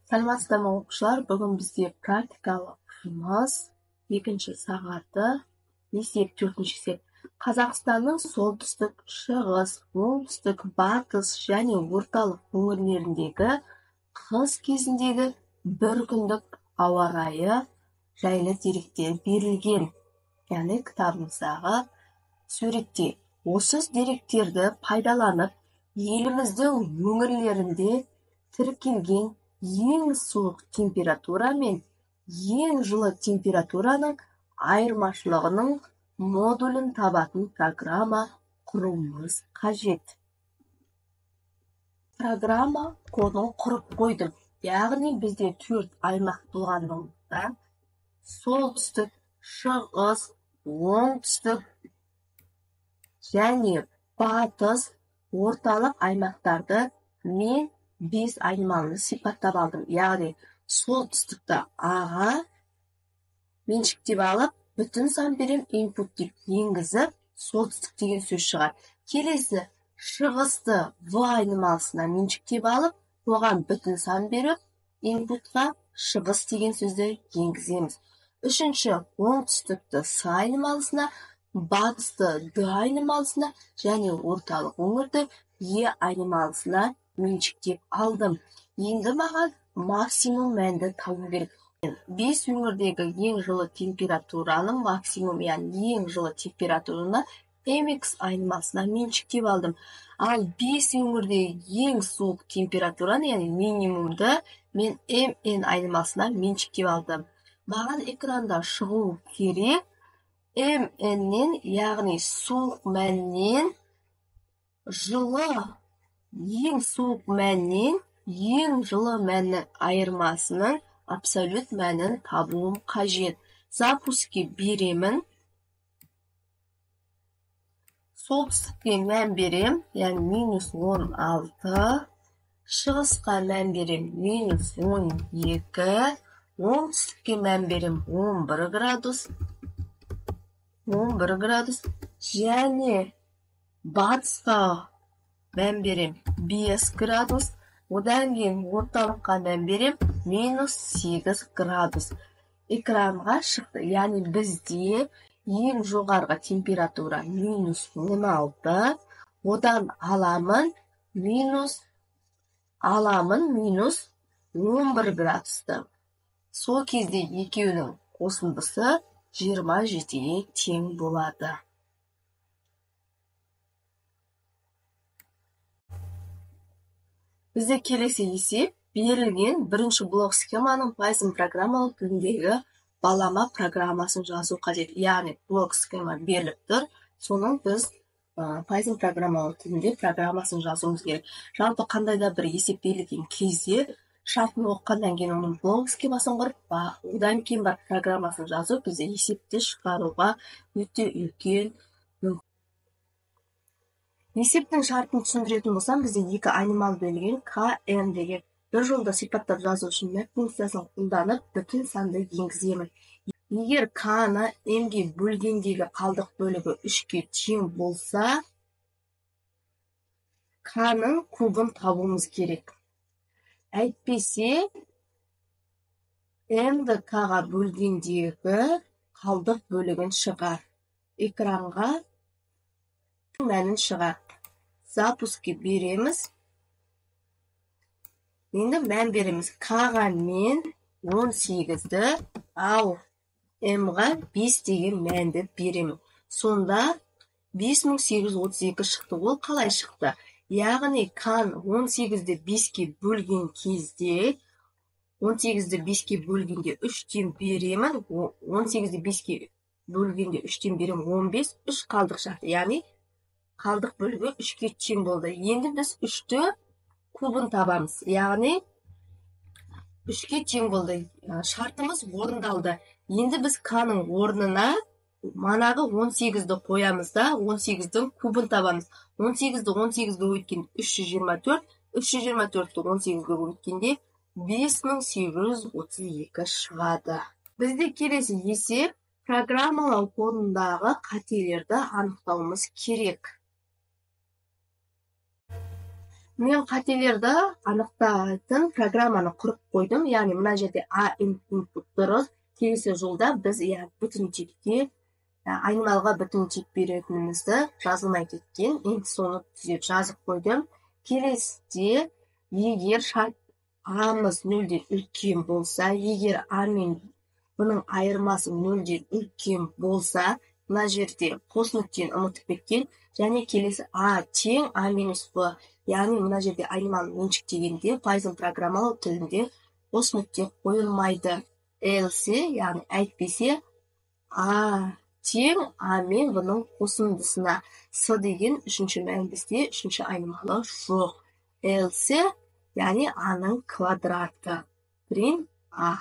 Саламатсыздар ма оқушылар? Бүгін бізде практикалық жұмыс 2-ші сағаты есеп 4-ші есеп. Қазақстанның солтүстік, шығыс, оңтүстік, батыс және орталық өңірлеріндегі қыс кезіндегі бір күндік ауа райы жайлы деректер берілген. Яғни кітабымыздағы суретте. Осы деректерді пайдаланып, еліміздің өңірлерінде тіркелген ең суық температура мен ең жылы температураның айырмашылығының модулін табатын программа құруымыз қажет. Программа кодын құрып қойдым. Яғни бізде 4 аймақ болғандықтан солтүстік, шығыс, оңтүстік және батыс, орталық аймақтарды мен 5 айнымалыны сипаттап алдым. Яғни солтүстікті аға меншіктеп алып, бүтін сан берем input деп енгізіп, солтүстік деген сөз шығар. Келесі шығысты v айнымалысына меншіктеп алып, оған бүтін сан беріп, inputқа шығыс деген сөзді енгіземіз. Үшінші оңтүстікті с айнымалысына, батысты д айнымалысына және орталық өңірді е айнымалысына меншіктеп алдым. Енді маған максимум мәнді табу керек. 5 өңірдегі ең жылы температураның максимум, яғни ең жылы температураны mx айнымалысына меншіктеп алдым. Ал 5 өңірдегі ең суық температураны, яғни минимумды мен mn айнымалысына меншіктеп алдым. Маған экранда шығу керек mn-нен, яғни суық мәннен жылы ең суық мәннен ең жылы мәннің айырмасының абсолют мәнін табуым қажет. Запуске беремін. Солтүстікке мән берем, яғни -16. Шығысқа мән берем, -12. Оңтүстікке мән берем, 11 градус. 11 градус. Және батысқа мән берем 5 градус. Одан кейін орталыққа мән берем -8 градус. Экранға шықты. Яғни бізде ең жоғарғы температура -16. Одан аламын -11 градусты. Сол кезде екеуінің қосындысы 27-ге тең болады. Бізде келесі есеп берілген бірінші блок схеманың Python программалық тіліндегі балама программасын жазу қажет. Яғни блок схема беріліп тұр, соның біз Python программалық тілінде программасын жазуымыз керек. Жалпы қандай да бір есеп берілген кезде шартын оқығаннан кейін оның блок схемасын құрып, одан кейін бар программасын жазу бізде есепті шығаруға өте үлкен. Есептің шартын түсіндіретін болсам, бізде 2 айнымал берілген kn деген бір жолда сипаттап жазу үшін map функциясын қолданып, бүтін санды енгіземін. Егер k-ны m-ге бөлгендегі қалдық бөлігі 3-ке тең болса, k-ның кубын табуымыз керек. Әйтпесе, m-ді k-ға бөлгендегі қалдық бөлігін шығар. Экранға мәнін шығар. Запуске береміз. Енді мән береміз. К-ға мен 18-ді, ал М-ға 5 деген мәнді беремін. Сонда 5832 шықты. Ол қалай шықты? Яғни К-ны 18-ді 5-ке бөлген кезде, 18-ді 5-ке бөлгенде 3-тен беремін. 18-ді 5-ке бөлгенде 3-тен беремін 15, 3 қалдық шақты. Яғни қалдық бөлігі 3-ке тең болды. Енді біз 3-ті кубын табамыз. Яғни 3-ке тең болды. Шартымыз орындалды. Енді біз k-ның орнына манағы 18-ді қоямыз да 18-дің кубын табамыз. 18-ді 18-ге өткен 324, 324-ті 18-ге өткенде 5832 шығады. Бізде келесі есеп программалау кодындағы қателерді анықтауымыз керек. Мен қателерді анықтайтын программаны құрып қойдым. Яғни мына жерде a input дұрыс. Келесі жолда біз бүтін типке айнымалыға бүтін тип беретінімізді жазылмай кеткен. Енді соны түзеп жазып қойдым. Келесіде егер шарт a'мыз нөлден үлкен болса, егер a мен бұның айырмасы нөлден үлкен болса, мына жерде қос нүктені ұмытып кеткен. Және келесі a тең a минус b. Яғни мына жерде айнымалы меншіктегенде Python программалау тілінде қос нүкте қойылмайды. Else, яғни әйтпесе a тең a мен бұның қосындысына. С деген үшінші мән бізде үшінші айнымалы жоқ. Else, яғни a-ның квадраты. Print a.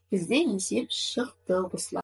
Бізде есеп шықты осылай.